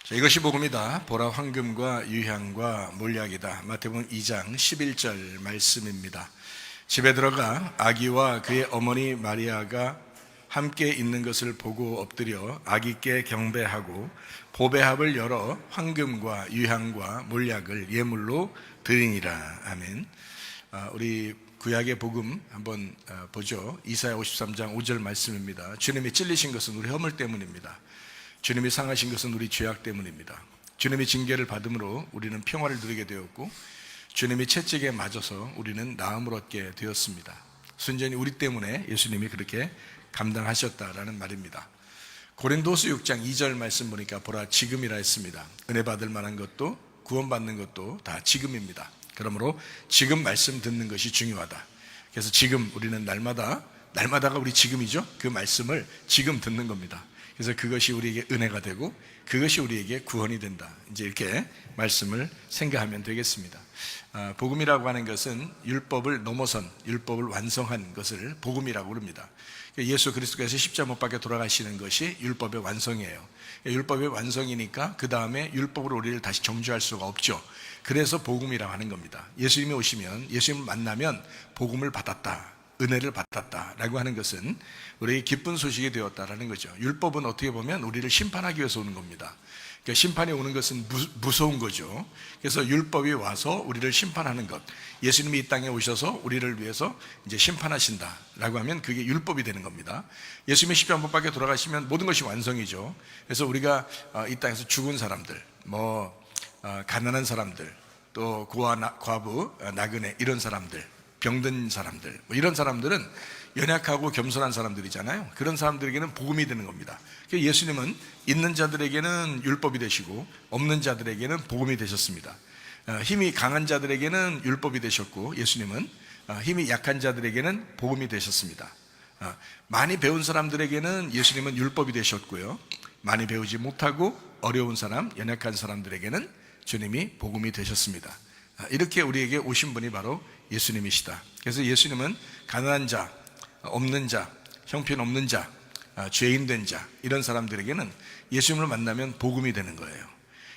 자, 이것이 복음이다. 보라 황금과 유향과 몰약이다. 마태복음 2장 11절 말씀입니다. 집에 들어가 아기와 그의 어머니 마리아가 함께 있는 것을 보고 엎드려 아기께 경배하고 보배합을 열어 황금과 유향과 몰약을 예물로 드리니라. 아멘. 우리 구약의 복음 한번 보죠. 이사야 53장 5절 말씀입니다. 주님이 찔리신 것은 우리 허물 때문입니다. 주님이 상하신 것은 우리 죄악 때문입니다. 주님이 징계를 받음으로 우리는 평화를 누리게 되었고, 주님이 채찍에 맞아서 우리는 나음을 얻게 되었습니다. 순전히 우리 때문에 예수님이 그렇게 감당하셨다라는 말입니다. 고린도서 6장 2절 말씀 보니까 보라 지금이라 했습니다. 은혜 받을 만한 것도 구원받는 것도 다 지금입니다. 그러므로 지금 말씀 듣는 것이 중요하다. 그래서 지금 우리는 날마다가 우리 지금이죠. 그 말씀을 지금 듣는 겁니다. 그래서 그것이 우리에게 은혜가 되고 그것이 우리에게 구원이 된다. 이제 이렇게 말씀을 생각하면 되겠습니다. 복음이라고 하는 것은 율법을 넘어선, 율법을 완성한 것을 복음이라고 부릅니다. 예수 그리스도께서 십자가 못 박혀 돌아가시는 것이 율법의 완성이에요. 율법의 완성이니까 그 다음에 율법으로 우리를 다시 정죄할 수가 없죠. 그래서 복음이라고 하는 겁니다. 예수님이 오시면, 예수님을 만나면 복음을 받았다, 은혜를 받았다라고 하는 것은 우리에게 기쁜 소식이 되었다라는 거죠. 율법은 어떻게 보면 우리를 심판하기 위해서 오는 겁니다. 그러니까 심판이 오는 것은 무서운 거죠. 그래서 율법이 와서 우리를 심판하는 것, 예수님이 이 땅에 오셔서 우리를 위해서 이제 심판하신다라고 하면 그게 율법이 되는 겁니다. 예수님이 십자가 못 박혀 돌아가시면 모든 것이 완성이죠. 그래서 우리가 이 땅에서 죽은 사람들, 가난한 사람들, 또 고아, 과부, 나그네 이런 사람들, 병든 사람들, 이런 사람들은 연약하고 겸손한 사람들이잖아요. 그런 사람들에게는 복음이 되는 겁니다. 예수님은 있는 자들에게는 율법이 되시고 없는 자들에게는 복음이 되셨습니다. 힘이 강한 자들에게는 율법이 되셨고, 예수님은 힘이 약한 자들에게는 복음이 되셨습니다. 많이 배운 사람들에게는 예수님은 율법이 되셨고요, 많이 배우지 못하고 어려운 사람, 연약한 사람들에게는 주님이 복음이 되셨습니다. 이렇게 우리에게 오신 분이 바로 예수님이시다. 그래서 예수님은 가난한 자, 없는 자, 형편없는 자, 죄인 된 자, 이런 사람들에게는 예수님을 만나면 복음이 되는 거예요.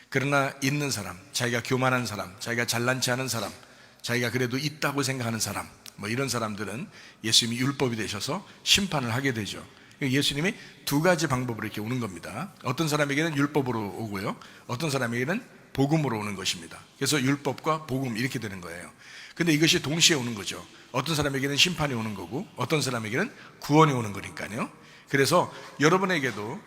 그러나 있는 사람, 자기가 교만한 사람, 자기가 잘난치 않은 사람, 자기가 그래도 있다고 생각하는 사람, 이런 사람들은 예수님이 율법이 되셔서 심판을 하게 되죠. 예수님이 두 가지 방법으로 이렇게 오는 겁니다. 어떤 사람에게는 율법으로 오고요, 어떤 사람에게는 복음으로 오는 것입니다. 그래서 율법과 복음 이렇게 되는 거예요. 근데 이것이 동시에 오는 거죠. 어떤 사람에게는 심판이 오는 거고 어떤 사람에게는 구원이 오는 거니까요. 그래서 여러분에게도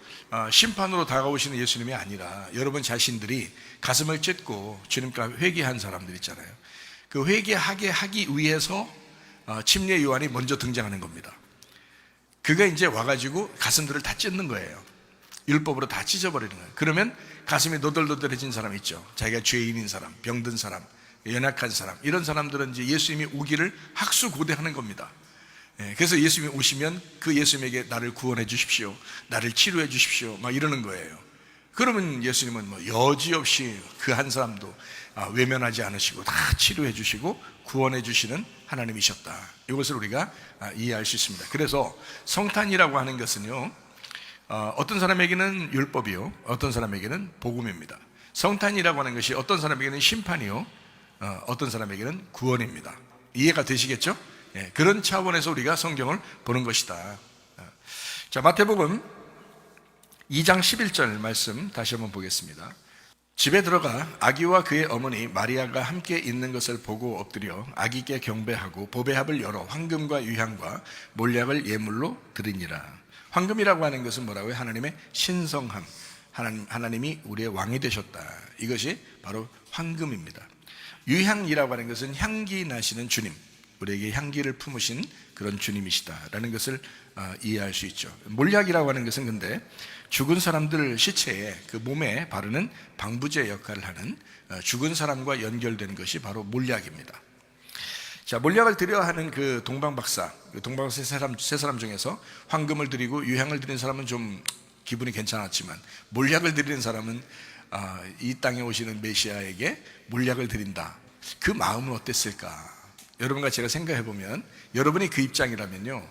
심판으로 다가오시는 예수님이 아니라 여러분 자신들이 가슴을 찢고 주님과 회개한 사람들 있잖아요. 그 회개하게 하기 위해서 침례 요한이 먼저 등장하는 겁니다. 그가 이제 와가지고 가슴들을 다 찢는 거예요. 율법으로 다 찢어버리는 거예요. 그러면 가슴이 너덜너덜해진 사람 있죠. 자기가 죄인인 사람, 병든 사람, 연약한 사람, 이런 사람들은 이제 예수님이 오기를 학수고대하는 겁니다. 그래서 예수님이 오시면 그 예수님에게 나를 구원해 주십시오, 나를 치료해 주십시오, 막 이러는 거예요. 그러면 예수님은 여지없이 그 한 사람도 외면하지 않으시고 다 치료해 주시고 구원해 주시는 하나님이셨다. 이것을 우리가 이해할 수 있습니다. 그래서 성탄이라고 하는 것은요, 어떤 사람에게는 율법이요, 어떤 사람에게는 복음입니다. 성탄이라고 하는 것이 어떤 사람에게는 심판이요, 어떤 사람에게는 구원입니다. 이해가 되시겠죠? 그런 차원에서 우리가 성경을 보는 것이다. 자, 마태복음 2장 11절 말씀 다시 한번 보겠습니다. 집에 들어가 아기와 그의 어머니 마리아가 함께 있는 것을 보고 엎드려 아기께 경배하고 보배합을 열어 황금과 유향과 몰약을 예물로 드리니라. 황금이라고 하는 것은 뭐라고요? 하나님의 신성함, 하나님이 우리의 왕이 되셨다. 이것이 바로 황금입니다. 유향이라고 하는 것은 향기 나시는 주님, 우리에게 향기를 품으신 그런 주님이시다라는 것을 이해할 수 있죠. 몰약이라고 하는 것은 근데 죽은 사람들 시체에 그 몸에 바르는 방부제 역할을 하는 죽은 사람과 연결되는 것이 바로 몰약입니다. 자, 몰약을 드려야 하는 그 동방박사 세 사람 중에서 황금을 드리고 유향을 드리는 사람은 좀 기분이 괜찮았지만, 몰약을 드리는 사람은 이 땅에 오시는 메시아에게 몰약을 드린다, 그 마음은 어땠을까? 여러분과 제가 생각해 보면, 여러분이 그 입장이라면요,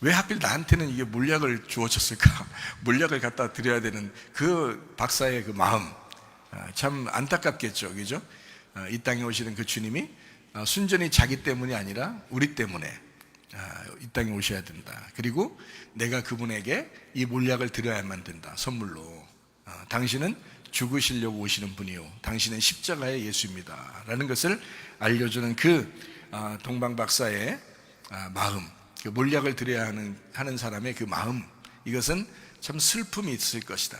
왜 하필 나한테는 이게 몰약을 주어졌을까? 몰약을 갖다 드려야 되는 그 박사의 그 마음, 참 안타깝겠죠, 그죠? 이 땅에 오시는 그 주님이 순전히 자기 때문이 아니라 우리 때문에 이 땅에 오셔야 된다. 그리고 내가 그분에게 이 몰약을 드려야만 된다, 선물로. 당신은 죽으시려고 오시는 분이요, 당신은 십자가의 예수입니다 라는 것을 알려주는 그 동방 박사의 마음, 그 몰약을 드려야 하는 사람의 그 마음, 이것은 참 슬픔이 있을 것이다.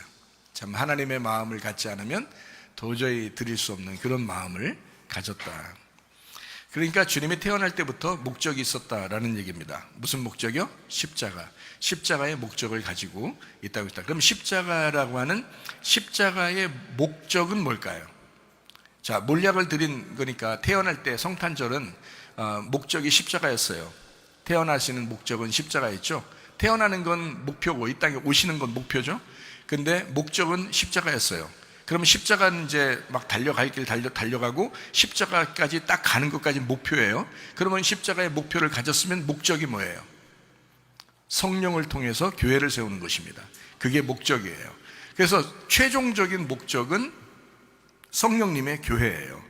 참 하나님의 마음을 갖지 않으면 도저히 드릴 수 없는 그런 마음을 가졌다. 그러니까 주님이 태어날 때부터 목적이 있었다라는 얘기입니다. 무슨 목적이요? 십자가. 십자가의 목적을 가지고 있다고 했다. 그럼 십자가라고 하는 십자가의 목적은 뭘까요? 자, 몰약을 드린 거니까 태어날 때 성탄절은 목적이 십자가였어요. 태어나시는 목적은 십자가였죠. 태어나는 건 목표고 이 땅에 오시는 건 목표죠. 근데 목적은 십자가였어요. 그러면 십자가는 이제 막 달려갈 길 달려가고 십자가까지 딱 가는 것까지 목표예요. 그러면 십자가의 목표를 가졌으면 목적이 뭐예요? 성령을 통해서 교회를 세우는 것입니다. 그게 목적이에요. 그래서 최종적인 목적은 성령님의 교회예요.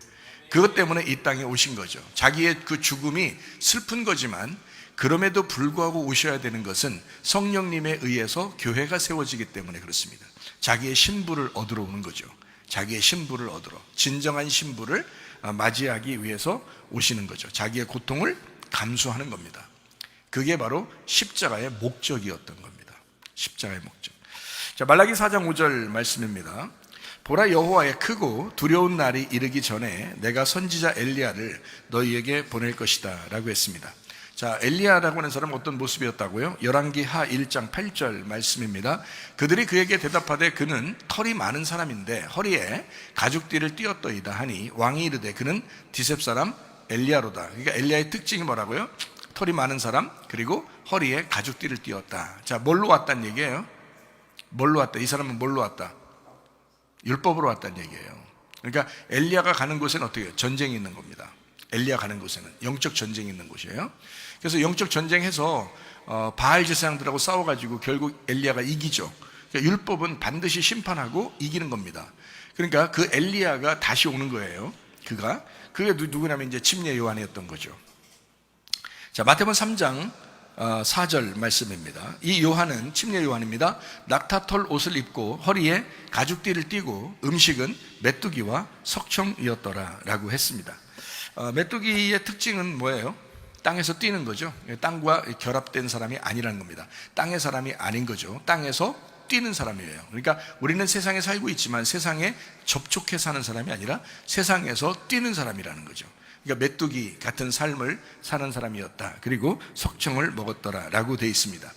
그것 때문에 이 땅에 오신 거죠. 자기의 그 죽음이 슬픈 거지만 그럼에도 불구하고 오셔야 되는 것은 성령님에 의해서 교회가 세워지기 때문에 그렇습니다. 자기의 신부를 얻으러 오는 거죠. 자기의 신부를 얻으러, 진정한 신부를 맞이하기 위해서 오시는 거죠. 자기의 고통을 감수하는 겁니다. 그게 바로 십자가의 목적이었던 겁니다. 십자가의 목적. 자, 말라기 4장 5절 말씀입니다. 보라, 여호와의 크고 두려운 날이 이르기 전에 내가 선지자 엘리야를 너희에게 보낼 것이다 라고 했습니다. 자, 엘리야라고 하는 사람은 어떤 모습이었다고요? 열왕기하 1장 8절 말씀입니다. 그들이 그에게 대답하되 그는 털이 많은 사람인데 허리에 가죽띠를 띄었더이다 하니 왕이 이르되 그는 디셉 사람 엘리야로다. 그러니까 엘리야의 특징이 뭐라고요? 털이 많은 사람, 그리고 허리에 가죽띠를 띄었다. 자, 뭘로 왔다는 얘기예요? 뭘로 왔다? 이 사람은 뭘로 왔다? 율법으로 왔다는 얘기예요. 그러니까 엘리야가 가는 곳에는 어떻게 해요? 전쟁이 있는 겁니다. 엘리야 가는 곳에는 영적 전쟁이 있는 곳이에요. 그래서 영적 전쟁해서 바알 제사장들하고 싸워가지고 결국 엘리야가 이기죠. 그러니까 율법은 반드시 심판하고 이기는 겁니다. 그러니까 그 엘리야가 다시 오는 거예요. 그게 누구냐면 이제 침례 요한이었던 거죠. 자, 마태복음 3장 4절 말씀입니다. 이 요한은 침례 요한입니다. 낙타털 옷을 입고 허리에 가죽띠를 띠고 음식은 메뚜기와 석청이었더라 라고 했습니다. 메뚜기의 특징은 뭐예요? 땅에서 뛰는 거죠. 땅과 결합된 사람이 아니라는 겁니다. 땅의 사람이 아닌 거죠. 땅에서 뛰는 사람이에요. 그러니까 우리는 세상에 살고 있지만 세상에 접촉해 사는 사람이 아니라 세상에서 뛰는 사람이라는 거죠. 그러니까 메뚜기 같은 삶을 사는 사람이었다. 그리고 석청을 먹었더라 라고 되어 있습니다.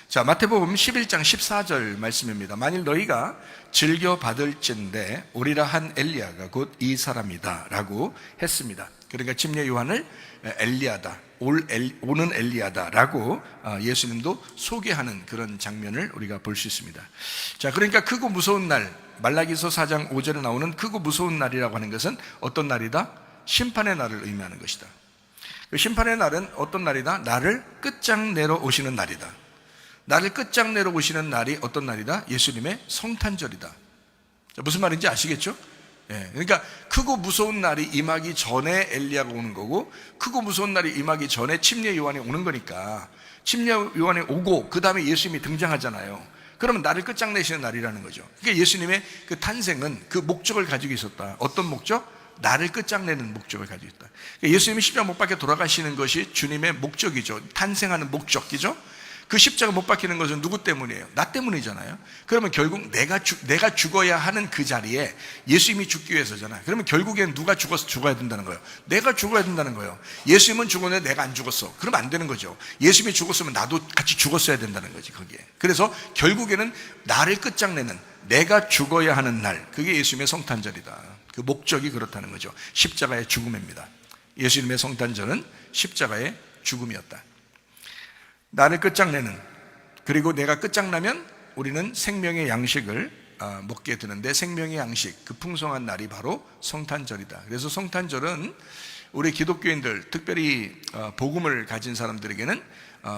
자, 마태복음 11장 14절 말씀입니다. 만일 너희가 즐겨 받을진대 오리라 한 엘리야가 곧 이 사람이다 라고 했습니다. 그러니까 침례 요한을 엘리야다, 오는 엘리야다 라고 예수님도 소개하는 그런 장면을 우리가 볼 수 있습니다. 자, 그러니까 크고 무서운 날, 말라기서 4장 5절에 나오는 크고 무서운 날이라고 하는 것은 어떤 날이다? 심판의 날을 의미하는 것이다. 그 심판의 날은 어떤 날이다? 나를 끝장내러 오시는 날이다. 나를 끝장내러 오시는 날이 어떤 날이다? 예수님의 성탄절이다. 자, 무슨 말인지 아시겠죠? 예, 그러니까 크고 무서운 날이 임하기 전에 엘리야가 오는 거고, 크고 무서운 날이 임하기 전에 침례 요한이 오는 거니까 침례 요한이 오고 그 다음에 예수님이 등장하잖아요. 그러면 나를 끝장내시는 날이라는 거죠. 그러니까 예수님의 그 탄생은 그 목적을 가지고 있었다. 어떤 목적? 나를 끝장내는 목적을 가지고 있다. 그러니까 예수님이 십자가 못 박혀 돌아가시는 것이 주님의 목적이죠. 탄생하는 목적이죠. 그 십자가 못 박히는 것은 누구 때문이에요? 나 때문이잖아요. 그러면 결국 내가 죽어야 하는 그 자리에 예수님이 죽기 위해서잖아요. 그러면 결국엔 누가 죽어야 된다는 거예요? 내가 죽어야 된다는 거예요. 예수님은 죽었는데 내가 안 죽었어. 그러면 안 되는 거죠. 예수님이 죽었으면 나도 같이 죽었어야 된다는 거지, 거기에. 그래서 결국에는 나를 끝장내는, 내가 죽어야 하는 날, 그게 예수님의 성탄절이다. 그 목적이 그렇다는 거죠. 십자가의 죽음입니다. 예수님의 성탄절은 십자가의 죽음이었다. 나를 끝장내는, 그리고 내가 끝장나면 우리는 생명의 양식을 먹게 되는데, 생명의 양식, 그 풍성한 날이 바로 성탄절이다. 그래서 성탄절은 우리 기독교인들, 특별히 복음을 가진 사람들에게는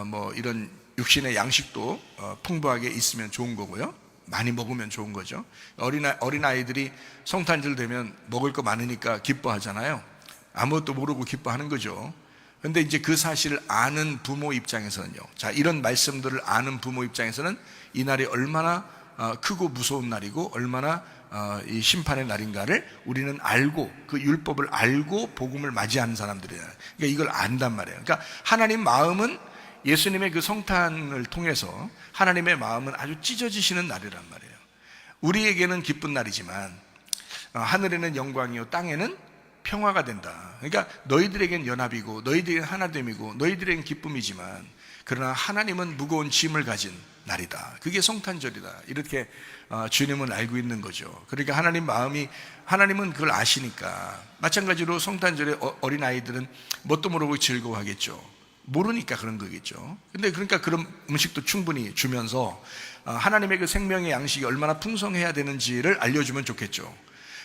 뭐 이런 육신의 양식도 풍부하게 있으면 좋은 거고요. 많이 먹으면 좋은 거죠. 어린아이들이 성탄절 되면 먹을 거 많으니까 기뻐하잖아요. 아무것도 모르고 기뻐하는 거죠. 근데 이제 그 사실을 아는 부모 입장에서는요. 자, 이런 말씀들을 아는 부모 입장에서는 이 날이 얼마나 크고 무서운 날이고 얼마나 이 심판의 날인가를 우리는 알고 그 율법을 알고 복음을 맞이하는 사람들이에요. 그러니까 이걸 안단 말이에요. 그러니까 하나님 마음은 예수님의 그 성탄을 통해서 하나님의 마음은 아주 찢어지시는 날이란 말이에요. 우리에게는 기쁜 날이지만 하늘에는 영광이요 땅에는 평화가 된다. 그러니까 너희들에겐 연합이고 너희들에겐 하나됨이고 너희들에겐 기쁨이지만 그러나 하나님은 무거운 짐을 가진 날이다. 그게 성탄절이다. 이렇게 주님은 알고 있는 거죠. 그러니까 하나님은 그걸 아시니까 마찬가지로 성탄절에 어린아이들은 뭣도 모르고 즐거워하겠죠. 모르니까 그런 거겠죠. 근데 그러니까 그런 음식도 충분히 주면서 하나님의 그 생명의 양식이 얼마나 풍성해야 되는지를 알려주면 좋겠죠.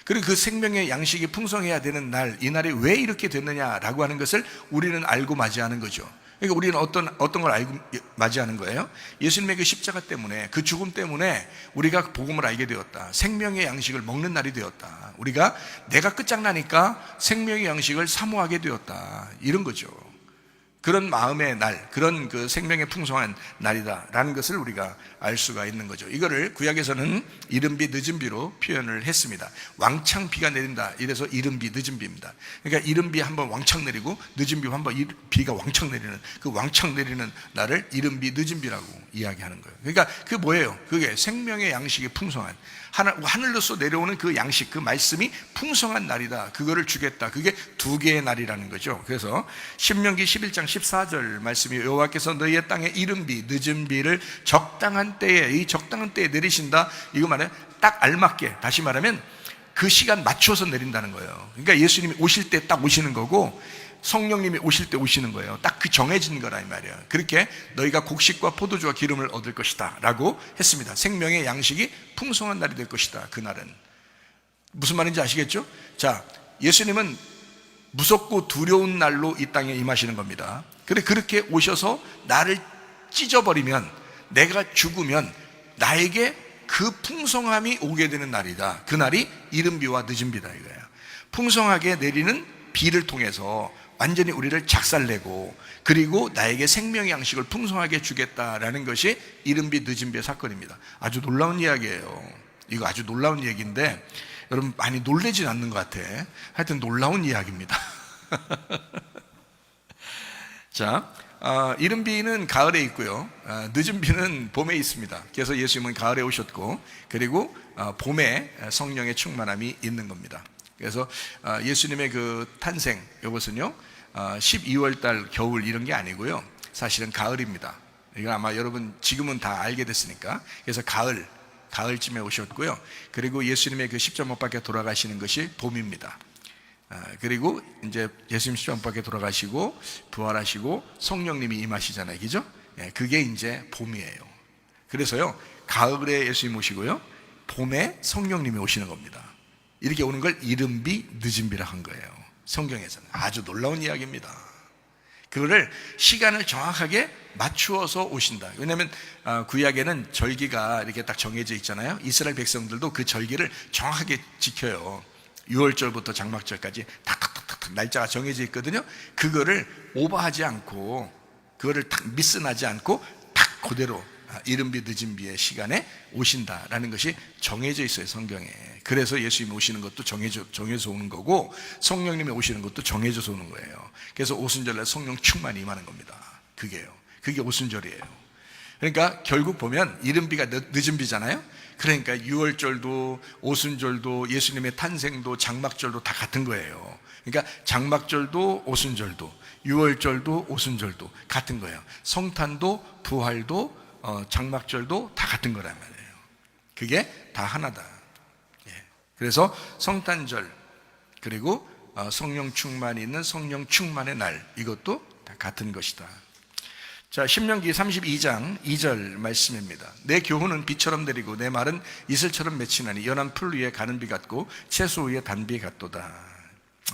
그리고 그 생명의 양식이 풍성해야 되는 날, 이 날이 왜 이렇게 됐느냐라고 하는 것을 우리는 알고 맞이하는 거죠. 그러니까 우리는 어떤 걸 알고 맞이하는 거예요? 예수님의 그 십자가 때문에, 그 죽음 때문에 우리가 복음을 알게 되었다. 생명의 양식을 먹는 날이 되었다. 우리가 내가 끝장나니까 생명의 양식을 사모하게 되었다. 이런 거죠. 그런 마음의 날, 그런 그 생명의 풍성한 날이다라는 것을 우리가 알 수가 있는 거죠. 이거를 구약에서는 이른 비 늦은 비로 표현을 했습니다. 왕창 비가 내린다. 이래서 이른 비 늦은 비입니다. 그러니까 이른 비 한번 왕창 내리고 늦은 비 한번 비가 왕창 내리는 그 왕창 내리는 날을 이른 비 늦은 비라고 이야기하는 거예요. 그러니까 그게 뭐예요? 그게 생명의 양식이 풍성한 하늘로서 내려오는 그 양식, 그 말씀이 풍성한 날이다. 그거를 주겠다. 그게 두 개의 날이라는 거죠. 그래서 신명기 11장 14절 말씀이 여호와께서 너희의 땅에 이른 비, 늦은 비를 적당한 때에, 이 적당한 때에 내리신다. 이거 말해 딱 알맞게, 다시 말하면 그 시간 맞춰서 내린다는 거예요. 그러니까 예수님이 오실 때 딱 오시는 거고 성령님이 오실 때 오시는 거예요. 딱 그 정해진 거라 이 말이에요. 그렇게 너희가 곡식과 포도주와 기름을 얻을 것이다 라고 했습니다. 생명의 양식이 풍성한 날이 될 것이다. 그날은 무슨 말인지 아시겠죠? 자, 예수님은 무섭고 두려운 날로 이 땅에 임하시는 겁니다. 그렇게 오셔서 나를 찢어버리면, 내가 죽으면 나에게 그 풍성함이 오게 되는 날이다. 그날이 이른 비와 늦은 비다 이거예요. 풍성하게 내리는 비를 통해서 완전히 우리를 작살내고 그리고 나에게 생명의 양식을 풍성하게 주겠다라는 것이 이른 비 늦은 비의 사건입니다. 아주 놀라운 이야기예요. 이거 아주 놀라운 얘기인데 여러분 많이 놀라진 않는 것 같아. 하여튼 놀라운 이야기입니다. 자, 이른 비는 가을에 있고요. 늦은 비는 봄에 있습니다. 그래서 예수님은 가을에 오셨고 그리고 봄에 성령의 충만함이 있는 겁니다. 그래서 예수님의 그 탄생, 이것은요 12월 달 겨울 이런 게 아니고요 사실은 가을입니다. 이거 아마 여러분 지금은 다 알게 됐으니까. 그래서 가을쯤에 오셨고요. 그리고 예수님의 그 십자가 못 박혀 돌아가시는 것이 봄입니다. 그리고 이제 예수님 십자가 못 박혀 돌아가시고 부활하시고 성령님이 임하시잖아요, 그죠? 그게 이제 봄이에요. 그래서요 가을에 예수님 오시고요 봄에 성령님이 오시는 겁니다. 이렇게 오는 걸 이른 비 늦은 비라 한 거예요. 성경에서는 아주 놀라운 이야기입니다. 그거를 시간을 정확하게 맞추어서 오신다. 왜냐하면 구약에는 절기가 이렇게 딱 정해져 있잖아요. 이스라엘 백성들도 그 절기를 정확하게 지켜요. 6월절부터 장막절까지 탁탁탁탁 날짜가 정해져 있거든요. 그거를 오버하지 않고 그거를 탁 미스나지 않고 딱 그대로 이른 비 늦은 비의 시간에 오신다라는 것이 정해져 있어요, 성경에. 그래서 예수님이 오시는 것도 정해져 오는 거고 성령님이 오시는 것도 정해져서 오는 거예요. 그래서 오순절날 성령 충만이 임하는 겁니다. 그게 오순절이에요. 그러니까 결국 보면 이른 비가 늦은 비잖아요. 그러니까 6월절도 오순절도 예수님의 탄생도 장막절도 다 같은 거예요. 그러니까 장막절도 오순절도 6월절도 오순절도 같은 거예요. 성탄도 부활도 장막절도 다 같은 거란 말이에요. 그게 다 하나다. 그래서 성탄절 그리고 성령 충만이 있는 성령 충만의 날, 이것도 다 같은 것이다. 자, 신명기 32장 2절 말씀입니다. 내 교훈은 비처럼 내리고 내 말은 이슬처럼 맺히나니 연한 풀 위에 가는 비 같고 채소 위에 단비 같도다.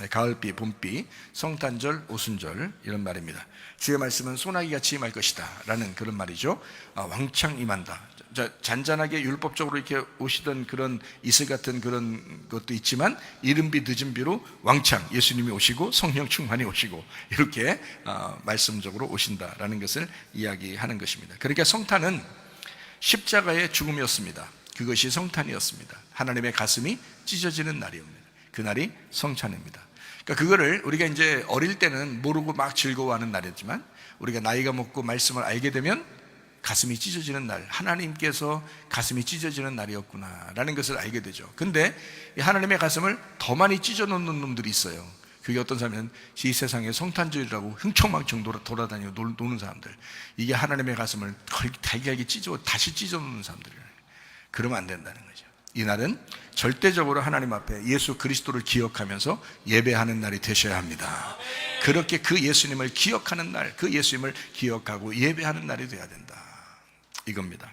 가을비, 봄비, 성탄절, 오순절 이런 말입니다. 주의 말씀은 소나기같이 임할 것이다 라는 그런 말이죠. 왕창 임한다. 잔잔하게 율법적으로 이렇게 오시던 그런 이슬 같은 그런 것도 있지만 이른 비 늦은 비로 왕창 예수님이 오시고 성령 충만히 오시고 이렇게 말씀적으로 오신다라는 것을 이야기하는 것입니다. 그러니까 성탄은 십자가의 죽음이었습니다. 그것이 성탄이었습니다. 하나님의 가슴이 찢어지는 날이옵니다. 그날이 성찬입니다. 그러니까 그거를 우리가 이제 어릴 때는 모르고 막 즐거워하는 날이었지만 우리가 나이가 먹고 말씀을 알게 되면 가슴이 찢어지는 날, 하나님께서 가슴이 찢어지는 날이었구나라는 것을 알게 되죠. 근데 하나님의 가슴을 더 많이 찢어놓는 놈들이 있어요. 그게 어떤 사람은 이 세상에 성탄절이라고 흥청망청 돌아다니고 노는 사람들, 이게 하나님의 가슴을 달걀게 찢어 다시 찢어놓는 사람들이에요. 그러면 안 된다는 거죠. 이날은 절대적으로 하나님 앞에 예수 그리스도를 기억하면서 예배하는 날이 되셔야 합니다. 그렇게 그 예수님을 기억하는 날, 그 예수님을 기억하고 예배하는 날이 돼야 된다, 이겁니다.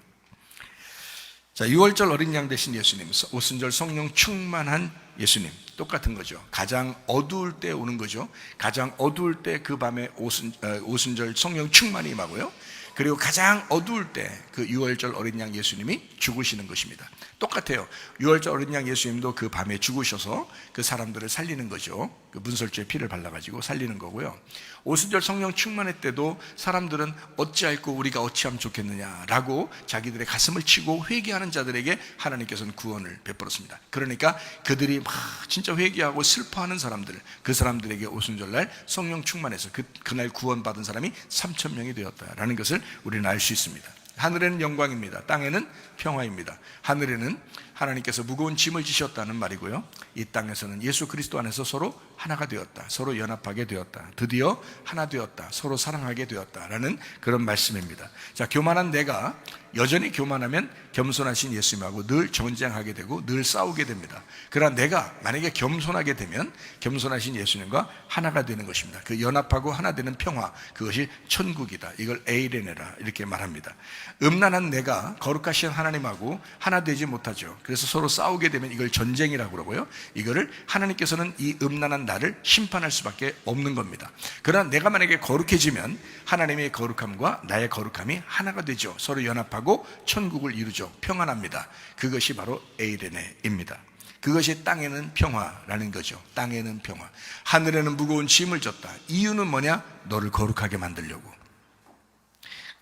자, 6월절 어린 양 되신 예수님, 오순절 성령 충만한 예수님, 똑같은 거죠. 가장 어두울 때 오는 거죠. 가장 어두울 때 그 밤에 오순절 성령 충만히 임하고요. 그리고 가장 어두울 때 그 6월절 어린 양 예수님이 죽으시는 것입니다. 똑같아요. 6월절 어린 양 예수님도 그 밤에 죽으셔서 그 사람들을 살리는 거죠. 그 문설주에 피를 발라가지고 살리는 거고요. 오순절 성령 충만회 때도 사람들은 어찌할꼬 우리가 어찌하면 좋겠느냐라고 자기들의 가슴을 치고 회개하는 자들에게 하나님께서는 구원을 베풀었습니다. 그러니까 그들이 막 진짜 회개하고 슬퍼하는 사람들, 그 사람들에게 오순절날 성령 충만해서 그날 구원받은 사람이 3,000명이 되었다라는 것을 우리는 알 수 있습니다. 하늘에는 영광입니다. 땅에는 평화입니다. 하늘에는 하나님께서 무거운 짐을 지셨다는 말이고요. 이 땅에서는 예수 그리스도 안에서 서로 하나가 되었다, 서로 연합하게 되었다, 드디어 하나 되었다, 서로 사랑하게 되었다라는 그런 말씀입니다. 자, 교만한 내가 여전히 교만하면 겸손하신 예수님하고 늘 전쟁하게 되고 늘 싸우게 됩니다. 그러나 내가 만약에 겸손하게 되면 겸손하신 예수님과 하나가 되는 것입니다. 그 연합하고 하나 되는 평화, 그것이 천국이다. 이걸 에이레네라 이렇게 말합니다. 음란한 내가 거룩하신 하나님하고 하나 되지 못하죠. 그래서 서로 싸우게 되면 이걸 전쟁이라고 그러고요. 이거를 하나님께서는 이 음란한 나를 심판할 수밖에 없는 겁니다. 그러나 내가 만약에 거룩해지면 하나님의 거룩함과 나의 거룩함이 하나가 되죠. 서로 연합하고 천국을 이루죠. 평안합니다. 그것이 바로 에이레네입니다. 그것이 땅에는 평화라는 거죠. 땅에는 평화. 하늘에는 무거운 짐을 졌다. 이유는 뭐냐? 너를 거룩하게 만들려고.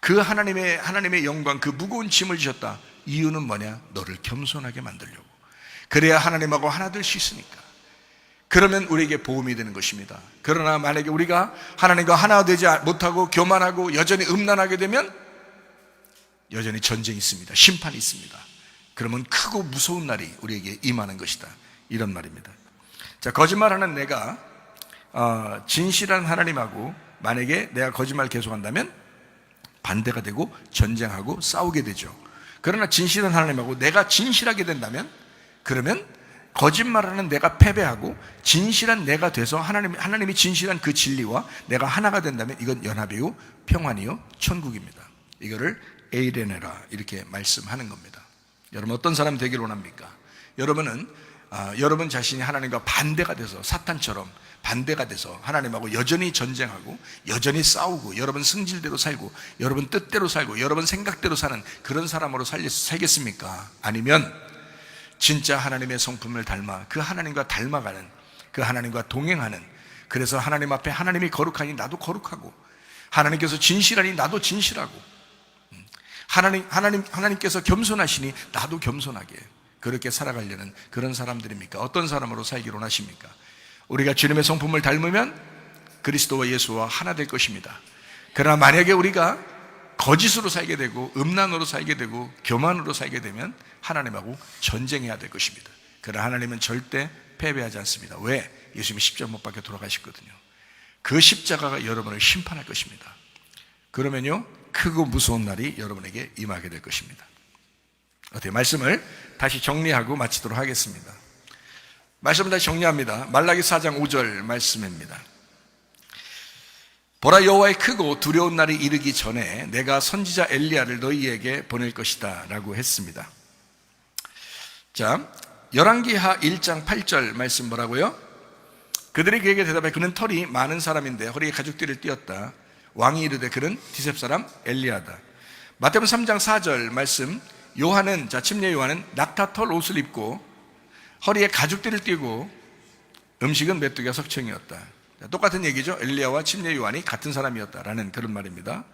그 하나님의 영광, 그 무거운 짐을 지셨다. 이유는 뭐냐? 너를 겸손하게 만들려고. 그래야 하나님하고 하나 될 수 있으니까. 그러면 우리에게 보험이 되는 것입니다. 그러나 만약에 우리가 하나님과 하나 되지 못하고 교만하고 여전히 음란하게 되면 여전히 전쟁이 있습니다. 심판이 있습니다. 그러면 크고 무서운 날이 우리에게 임하는 것이다, 이런 말입니다. 자, 거짓말하는 내가 진실한 하나님하고 만약에 내가 거짓말 계속한다면 반대가 되고 전쟁하고 싸우게 되죠. 그러나 진실한 하나님하고 내가 진실하게 된다면, 그러면 거짓말하는 내가 패배하고 진실한 내가 돼서 하나님이 진실한 그 진리와 내가 하나가 된다면 이건 연합이요 평안이요 천국입니다. 이거를 에이레네라 이렇게 말씀하는 겁니다. 여러분 어떤 사람 되길 원합니까? 여러분은 여러분 자신이 하나님과 반대가 돼서 사탄처럼 반대가 돼서 하나님하고 여전히 전쟁하고 여전히 싸우고 여러분 승질대로 살고 여러분 뜻대로 살고 여러분 생각대로 사는 그런 사람으로 살겠습니까? 아니면 진짜 하나님의 성품을 닮아 그 하나님과 닮아가는, 그 하나님과 동행하는, 그래서 하나님 앞에 하나님이 거룩하니 나도 거룩하고 하나님께서 진실하니 나도 진실하고 하나님께서 겸손하시니 나도 겸손하게 그렇게 살아가려는 그런 사람들입니까? 어떤 사람으로 살기를 원하십니까? 우리가 주님의 성품을 닮으면 그리스도와 예수와 하나 될 것입니다. 그러나 만약에 우리가 거짓으로 살게 되고 음란으로 살게 되고 교만으로 살게 되면 하나님하고 전쟁해야 될 것입니다. 그러나 하나님은 절대 패배하지 않습니다. 왜? 예수님이 십자가 못 박혀 돌아가셨거든요. 그 십자가가 여러분을 심판할 것입니다. 그러면요 크고 무서운 날이 여러분에게 임하게 될 것입니다. 어떻게 말씀을 다시 정리하고 마치도록 하겠습니다. 말씀을 다시 정리합니다. 말라기 4장 5절 말씀입니다. 보라, 여호와의 크고 두려운 날이 이르기 전에 내가 선지자 엘리야를 너희에게 보낼 것이다 라고 했습니다. 자, 열왕기하 1장 8절 말씀 뭐라고요? 그들이 그에게 대답해 그는 털이 많은 사람인데 허리에 가죽띠를 띠었다. 왕이 이르되 그는 디셉 사람 엘리야다. 마태복음 3장 4절 말씀, 요한은, 침례 요한은 낙타털 옷을 입고 허리에 가죽띠를 띠고 음식은 메뚜기와 석청이었다. 똑같은 얘기죠. 엘리야와 침례 요한이 같은 사람이었다라는 그런 말입니다.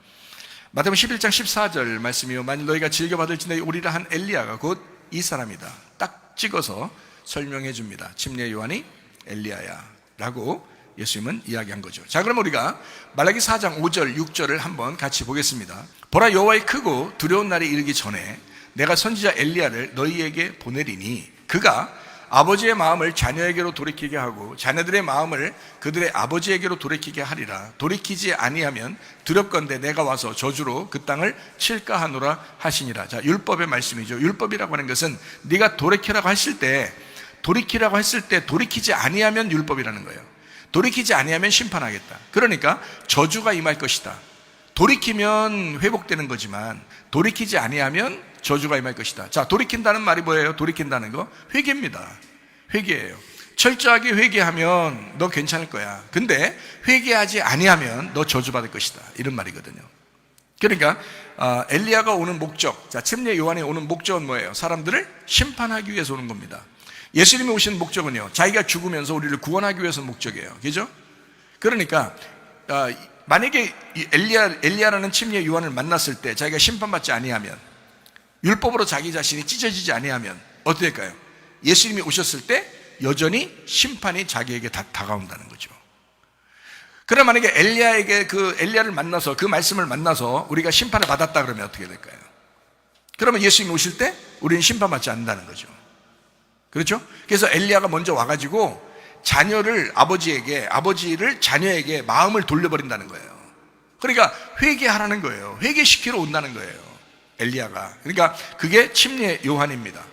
마태복음 11장 14절 말씀이요, 만일 너희가 즐겨받을지니 오리라 한 엘리야가 곧 이 사람이다. 딱 찍어서 설명해 줍니다. 침례 요한이 엘리야야 라고 예수님은 이야기한 거죠. 자, 그럼 우리가 말라기 4장 5절 6절을 한번 같이 보겠습니다. 보라, 여호와의 크고 두려운 날이 이르기 전에 내가 선지자 엘리야를 너희에게 보내리니 그가 아버지의 마음을 자녀에게로 돌이키게 하고 자녀들의 마음을 그들의 아버지에게로 돌이키게 하리라. 돌이키지 아니하면 두렵건대 내가 와서 저주로 그 땅을 칠까 하노라 하시니라. 자, 율법의 말씀이죠. 율법이라고 하는 것은 네가 돌이키라고 했을 때 돌이키지 아니하면 율법이라는 거예요. 돌이키지 아니하면 심판하겠다. 그러니까 저주가 임할 것이다. 돌이키면 회복되는 거지만 돌이키지 아니하면 저주가 임할 것이다. 자, 돌이킨다는 말이 뭐예요? 돌이킨다는 거 회개입니다. 회개예요. 철저하게 회개하면 너 괜찮을 거야. 근데 회개하지 아니하면 너 저주받을 것이다. 이런 말이거든요. 그러니까 엘리야가 오는 목적, 자, 침례 요한이 오는 목적은 뭐예요? 사람들을 심판하기 위해서 오는 겁니다. 예수님이 오신 목적은요, 자기가 죽으면서 우리를 구원하기 위해서 목적이에요. 그죠? 그러니까 만약에 엘리야라는 침례 요한을 만났을 때 자기가 심판받지 아니하면, 율법으로 자기 자신이 찢어지지 아니하면 어떻게 될까요? 예수님이 오셨을 때 여전히 심판이 자기에게 다가온다는 거죠. 그럼 만약에 엘리야를 만나서 그 말씀을 만나서 우리가 심판을 받았다 그러면 어떻게 될까요? 그러면 예수님이 오실 때 우리는 심판받지 않는다는 거죠. 그렇죠? 그래서 엘리야가 먼저 와가지고 아버지를 자녀에게 마음을 돌려버린다는 거예요. 그러니까 회개하라는 거예요. 회개시키러 온다는 거예요, 엘리야가. 그러니까 그게 침례 요한입니다.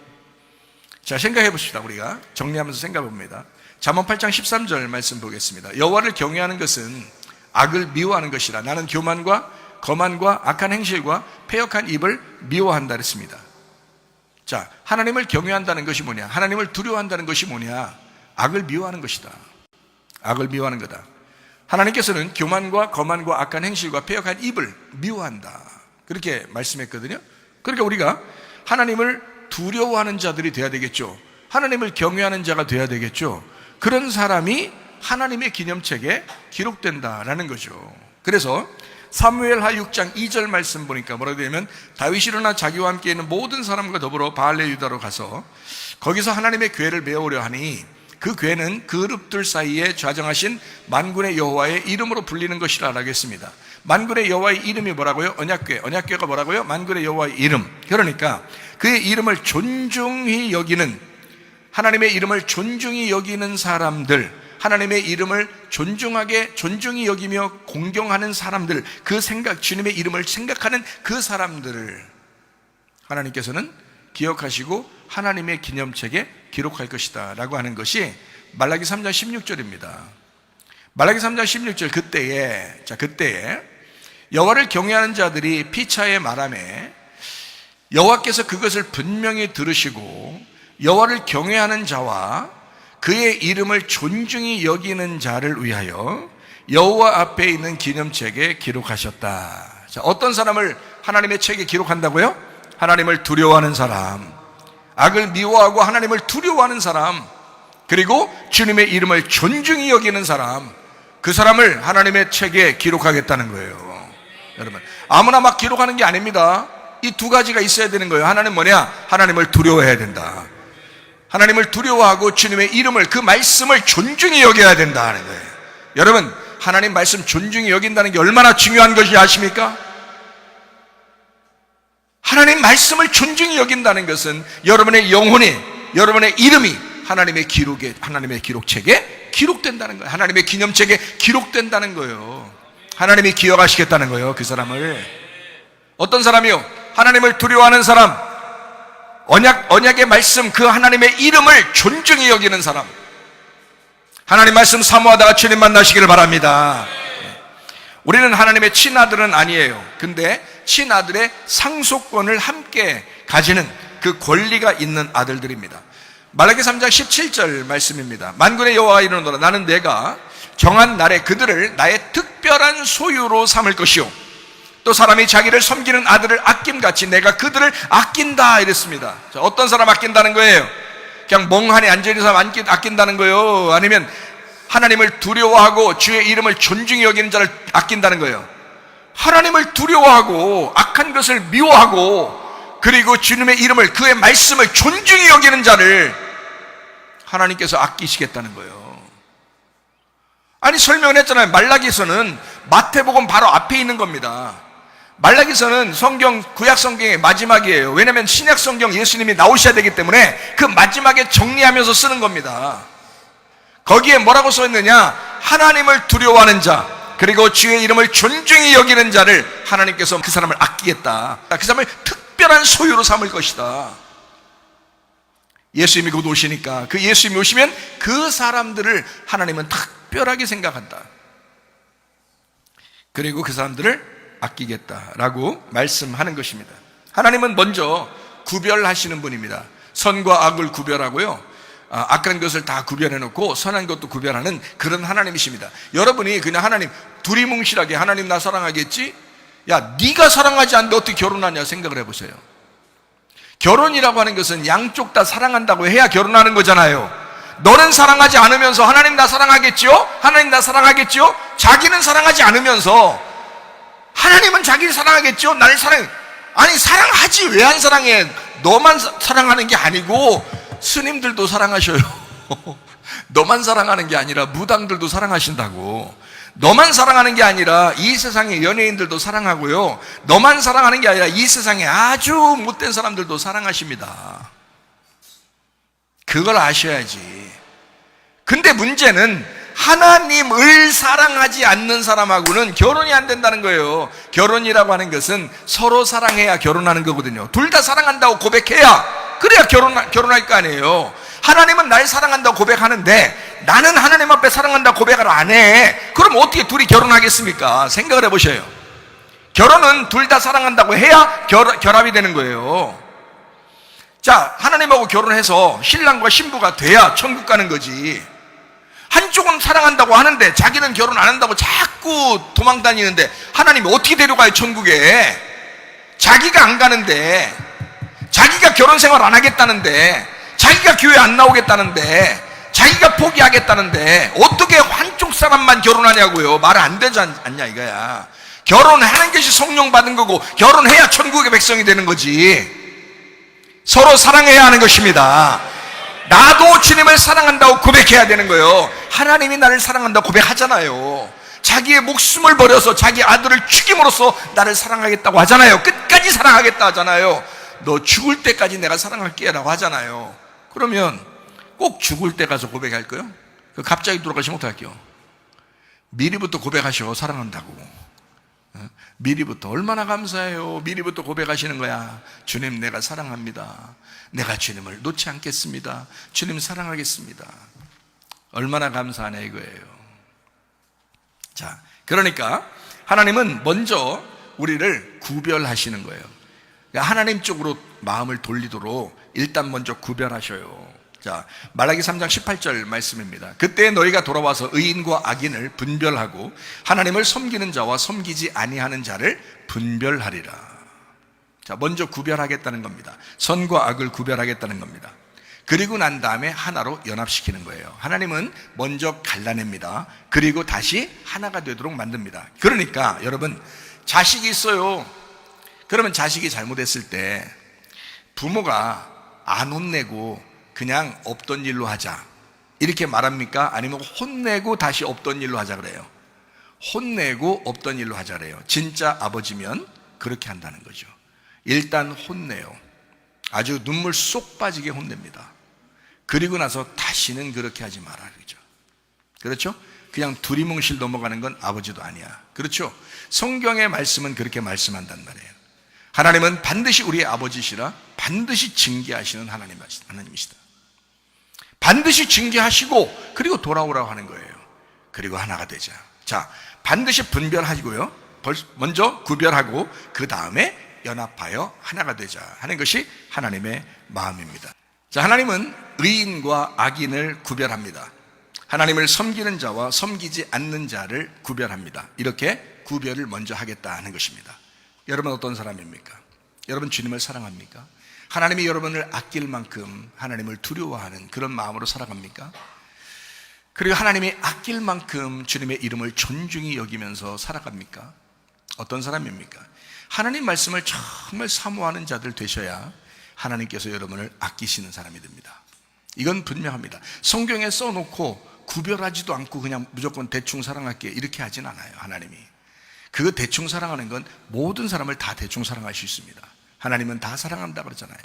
자, 생각해 봅시다. 우리가 정리하면서 생각해 봅니다. 잠언 8장 13절 말씀 보겠습니다. 여호와를 경외하는 것은 악을 미워하는 것이라. 나는 교만과 거만과 악한 행실과 패역한 입을 미워한다 그랬습니다. 자, 하나님을 경외한다는 것이 뭐냐? 하나님을 두려워한다는 것이 뭐냐? 악을 미워하는 것이다. 악을 미워하는 거다. 하나님께서는 교만과 거만과 악한 행실과 패역한 입을 미워한다. 그렇게 말씀했거든요. 그러니까 우리가 하나님을 두려워하는 자들이 돼야 되겠죠. 하나님을 경외하는 자가 돼야 되겠죠. 그런 사람이 하나님의 기념책에 기록된다라는 거죠. 그래서 사무엘하 6장 2절 말씀 보니까 뭐라고 되냐면, 다윗이 일어나 자기와 함께 있는 모든 사람과 더불어 바알레 유다로 가서 거기서 하나님의 궤를 메우려 하니 그 궤는 그룹들 사이에 좌정하신 만군의 여호와의 이름으로 불리는 것이라 라고 했습니다. 만군의 여호와의 이름이 뭐라고요? 언약궤가 뭐라고요? 만군의 여호와의 이름. 그러니까 그의 이름을 존중히 여기는, 하나님의 이름을 존중히 여기는 사람들, 하나님의 이름을 존중히 여기며 공경하는 사람들, 주님의 이름을 생각하는 그 사람들을 하나님께서는 기억하시고 하나님의 기념책에 기록할 것이다 라고 하는 것이 말라기 3장 16절입니다. 말라기 3장 16절, 그때에 여호와를 경외하는 자들이 피차에 말하매 여호와께서 그것을 분명히 들으시고 여호와를 경외하는 자와 그의 이름을 존중히 여기는 자를 위하여 여호와 앞에 있는 기념책에 기록하셨다. 자, 어떤 사람을 하나님의 책에 기록한다고요? 하나님을 두려워하는 사람, 악을 미워하고 하나님을 두려워하는 사람, 그리고 주님의 이름을 존중히 여기는 사람, 그 사람을 하나님의 책에 기록하겠다는 거예요. 여러분, 아무나 막 기록하는 게 아닙니다. 이 두 가지가 있어야 되는 거예요. 하나는 뭐냐? 하나님을 두려워해야 된다. 하나님을 두려워하고 주님의 이름을, 그 말씀을 존중히 여겨야 된다는 거예요. 여러분, 하나님 말씀 존중히 여긴다는 게 얼마나 중요한 것이 아십니까? 하나님 말씀을 존중히 여긴다는 것은 여러분의 영혼이, 여러분의 이름이 하나님의 기록책에 기록된다는 거예요. 하나님의 기념책에 기록된다는 거예요. 하나님이 기억하시겠다는 거예요, 그 사람을. 어떤 사람이요? 하나님을 두려워하는 사람, 언약의 말씀, 그 하나님의 이름을 존중히 여기는 사람. 하나님 말씀 사모하다가 주님 만나시기를 바랍니다. 우리는 하나님의 친아들은 아니에요. 근데 친아들의 상속권을 함께 가지는 그 권리가 있는 아들들입니다. 말라기 3장 17절 말씀입니다. 만군의 여호와가 이르노라 나는 내가 정한 날에 그들을 나의 특별한 소유로 삼을 것이요 또 사람이 자기를 섬기는 아들을 아낌같이 내가 그들을 아낀다 이랬습니다. 자, 어떤 사람 아낀다는 거예요? 그냥 멍하니 앉아있는 사람 아낀다는 거예요? 아니면 하나님을 두려워하고 주의 이름을 존중히 여기는 자를 아낀다는 거예요? 하나님을 두려워하고 악한 것을 미워하고 그리고 주님의 이름을 그의 말씀을 존중히 여기는 자를 하나님께서 아끼시겠다는 거예요. 아니 설명을 했잖아요. 말라기서는 마태복음 바로 앞에 있는 겁니다. 말라기서는 성경 구약 성경의 마지막이에요. 왜냐하면 신약 성경 예수님이 나오셔야 되기 때문에 그 마지막에 정리하면서 쓰는 겁니다. 거기에 뭐라고 써 있느냐? 하나님을 두려워하는 자 그리고 주의 이름을 존중히 여기는 자를 하나님께서 그 사람을 아끼겠다. 그 사람을 특별한 소유로 삼을 것이다. 예수님이 곧 오시니까 그 예수님이 오시면 그 사람들을 하나님은 특별하게 생각한다. 그리고 그 사람들을 아끼겠다라고 말씀하는 것입니다. 하나님은 먼저 구별하시는 분입니다. 선과 악을 구별하고요, 악한 것을 다 구별해놓고 선한 것도 구별하는 그런 하나님이십니다. 여러분이 그냥 하나님 두리뭉실하게 하나님 나 사랑하겠지? 야 네가 사랑하지 않는데 어떻게 결혼하냐 생각을 해보세요. 결혼이라고 하는 것은 양쪽 다 사랑한다고 해야 결혼하는 거잖아요. 너는 사랑하지 않으면서 하나님 나 사랑하겠지요? 하나님 나 사랑하겠지요? 자기는 사랑하지 않으면서 하나님은 자기를 사랑하겠죠? 나를 사랑해. 아니 사랑하지 왜 안 사랑해? 너만 사랑하는 게 아니고 스님들도 사랑하셔요. 너만 사랑하는 게 아니라 무당들도 사랑하신다고. 너만 사랑하는 게 아니라 이 세상의 연예인들도 사랑하고요, 너만 사랑하는 게 아니라 이 세상에 아주 못된 사람들도 사랑하십니다. 그걸 아셔야지. 근데 문제는 하나님을 사랑하지 않는 사람하고는 결혼이 안 된다는 거예요. 결혼이라고 하는 것은 서로 사랑해야 결혼하는 거거든요. 둘 다 사랑한다고 고백해야 그래야 결혼할 거 아니에요. 하나님은 날 사랑한다고 고백하는데 나는 하나님 앞에 사랑한다고 고백을 안 해. 그럼 어떻게 둘이 결혼하겠습니까? 생각을 해보셔요. 결혼은 둘 다 사랑한다고 해야 결합이 되는 거예요. 자, 하나님하고 결혼해서 신랑과 신부가 돼야 천국 가는 거지. 한쪽은 사랑한다고 하는데 자기는 결혼 안 한다고 자꾸 도망 다니는데 하나님이 어떻게 데려가요 천국에? 자기가 안 가는데, 자기가 결혼 생활 안 하겠다는데, 자기가 교회 안 나오겠다는데, 자기가 포기하겠다는데 어떻게 한쪽 사람만 결혼하냐고요. 말 안 되지 않냐 이거야. 결혼하는 것이 성령 받은 거고 결혼해야 천국의 백성이 되는 거지. 서로 사랑해야 하는 것입니다. 나도 주님을 사랑한다고 고백해야 되는 거예요. 하나님이 나를 사랑한다고 고백하잖아요. 자기의 목숨을 버려서 자기 아들을 죽임으로써 나를 사랑하겠다고 하잖아요. 끝까지 사랑하겠다 하잖아요. 너 죽을 때까지 내가 사랑할게 라고 하잖아요. 그러면 꼭 죽을 때 가서 고백할 거예요? 갑자기 돌아가시면 어떡할게요? 미리부터 고백하셔. 사랑한다고. 미리부터. 얼마나 감사해요. 미리부터 고백하시는 거야. 주님 내가 사랑합니다. 내가 주님을 놓지 않겠습니다. 주님 사랑하겠습니다. 얼마나 감사하냐 이거예요. 자, 그러니까 하나님은 먼저 우리를 구별하시는 거예요. 그러니까 하나님 쪽으로 마음을 돌리도록 일단 먼저 구별하셔요. 자, 말라기 3장 18절 말씀입니다. 그때 너희가 돌아와서 의인과 악인을 분별하고 하나님을 섬기는 자와 섬기지 아니하는 자를 분별하리라. 자, 먼저 구별하겠다는 겁니다. 선과 악을 구별하겠다는 겁니다. 그리고 난 다음에 하나로 연합시키는 거예요. 하나님은 먼저 갈라냅니다. 그리고 다시 하나가 되도록 만듭니다. 그러니까 여러분, 자식이 있어요. 그러면 자식이 잘못했을 때 부모가 안 혼내고 그냥 없던 일로 하자 이렇게 말합니까? 아니면 혼내고 다시 없던 일로 하자 그래요? 혼내고 없던 일로 하자 그래요. 진짜 아버지면 그렇게 한다는 거죠. 일단 혼내요. 아주 눈물 쏙 빠지게 혼냅니다. 그리고 나서 다시는 그렇게 하지 마라 그러죠. 그렇죠? 그냥 두리뭉실 넘어가는 건 아버지도 아니야. 그렇죠? 성경의 말씀은 그렇게 말씀한단 말이에요. 하나님은 반드시 우리의 아버지시라 반드시 징계하시는 하나님이시다. 반드시 징계하시고 그리고 돌아오라고 하는 거예요. 그리고 하나가 되자. 자, 반드시 분별하시고요, 먼저 구별하고 그 다음에 연합하여 하나가 되자 하는 것이 하나님의 마음입니다. 자, 하나님은 의인과 악인을 구별합니다. 하나님을 섬기는 자와 섬기지 않는 자를 구별합니다. 이렇게 구별을 먼저 하겠다는 것입니다. 여러분 어떤 사람입니까? 여러분 주님을 사랑합니까? 하나님이 여러분을 아낄 만큼 하나님을 두려워하는 그런 마음으로 살아갑니까? 그리고 하나님이 아낄 만큼 주님의 이름을 존중히 여기면서 살아갑니까? 어떤 사람입니까? 하나님 말씀을 정말 사모하는 자들 되셔야 하나님께서 여러분을 아끼시는 사람이 됩니다. 이건 분명합니다. 성경에 써놓고 구별하지도 않고 그냥 무조건 대충 사랑할게 이렇게 하진 않아요. 하나님이 그 대충 사랑하는 건 모든 사람을 다 대충 사랑할 수 있습니다. 하나님은 다 사랑한다 그러잖아요.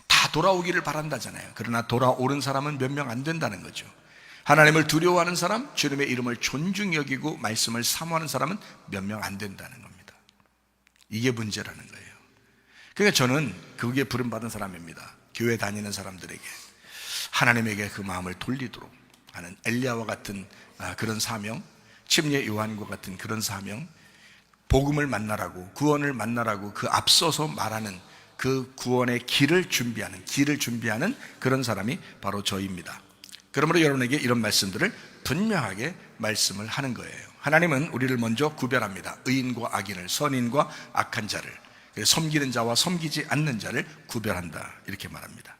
다 돌아오기를 바란다잖아요. 그러나 돌아오는 사람은 몇 명 안 된다는 거죠. 하나님을 두려워하는 사람, 주님의 이름을 존중히 여기고 말씀을 사모하는 사람은 몇 명 안 된다는 겁니다. 이게 문제라는 거예요. 그러니까 저는 그게 부름받은 사람입니다. 교회 다니는 사람들에게 하나님에게 그 마음을 돌리도록 하는 엘리야와 같은 그런 사명, 침례 요한과 같은 그런 사명, 복음을 만나라고, 구원을 만나라고 그 앞서서 말하는 그 구원의 길을 준비하는 그런 사람이 바로 저입니다. 그러므로 여러분에게 이런 말씀들을 분명하게 말씀을 하는 거예요. 하나님은 우리를 먼저 구별합니다. 의인과 악인을, 선인과 악한 자를, 섬기는 자와 섬기지 않는 자를 구별한다 이렇게 말합니다.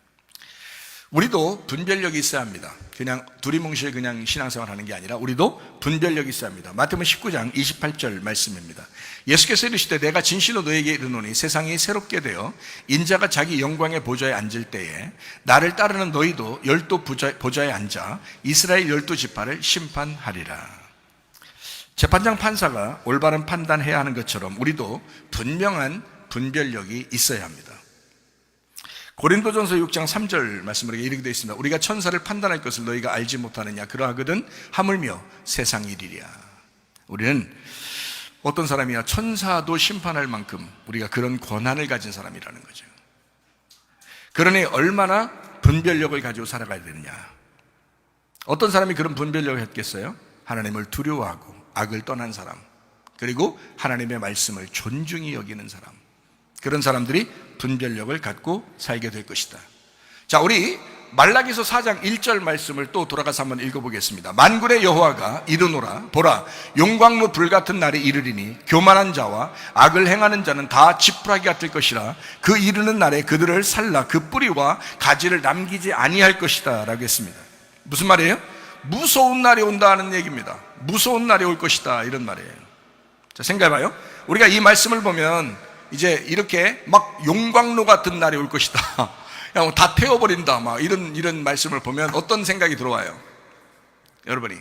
우리도 분별력이 있어야 합니다. 그냥 두리뭉실 그냥 신앙생활 하는 게 아니라 우리도 분별력이 있어야 합니다. 마태복음 19장 28절 말씀입니다. 예수께서 이르시되 내가 진실로 너에게 이르노니 세상이 새롭게 되어 인자가 자기 영광의 보좌에 앉을 때에 나를 따르는 너희도 열두 보좌에 앉아 이스라엘 12지파를 심판하리라. 재판장 판사가 올바른 판단해야 하는 것처럼 우리도 분명한 분별력이 있어야 합니다. 고린도전서 6장 3절 말씀으로 이렇게 되어 있습니다. 우리가 천사를 판단할 것을 너희가 알지 못하느냐? 그러하거든 하물며 세상 일이랴. 우리는 어떤 사람이야? 천사도 심판할 만큼 우리가 그런 권한을 가진 사람이라는 거죠. 그러니 얼마나 분별력을 가지고 살아가야 되느냐? 어떤 사람이 그런 분별력을 했겠어요? 하나님을 두려워하고 악을 떠난 사람, 그리고 하나님의 말씀을 존중히 여기는 사람, 그런 사람들이 분별력을 갖고 살게 될 것이다. 자, 우리 말라기서 4장 1절 말씀을 또 돌아가서 한번 읽어보겠습니다. 만군의 여호와가 이르노라 보라 용광로 불같은 날이 이르리니 교만한 자와 악을 행하는 자는 다 지푸라기 같을 것이라 그 이르는 날에 그들을 살라 그 뿌리와 가지를 남기지 아니할 것이다 라고 했습니다. 무슨 말이에요? 무서운 날이 온다는 얘기입니다. 무서운 날이 올 것이다 이런 말이에요. 자, 생각해봐요. 우리가 이 말씀을 보면 이제 이렇게 막 용광로 같은 날이 올 것이다, 그냥 다 태워버린다, 막 이런 말씀을 보면 어떤 생각이 들어와요? 여러분이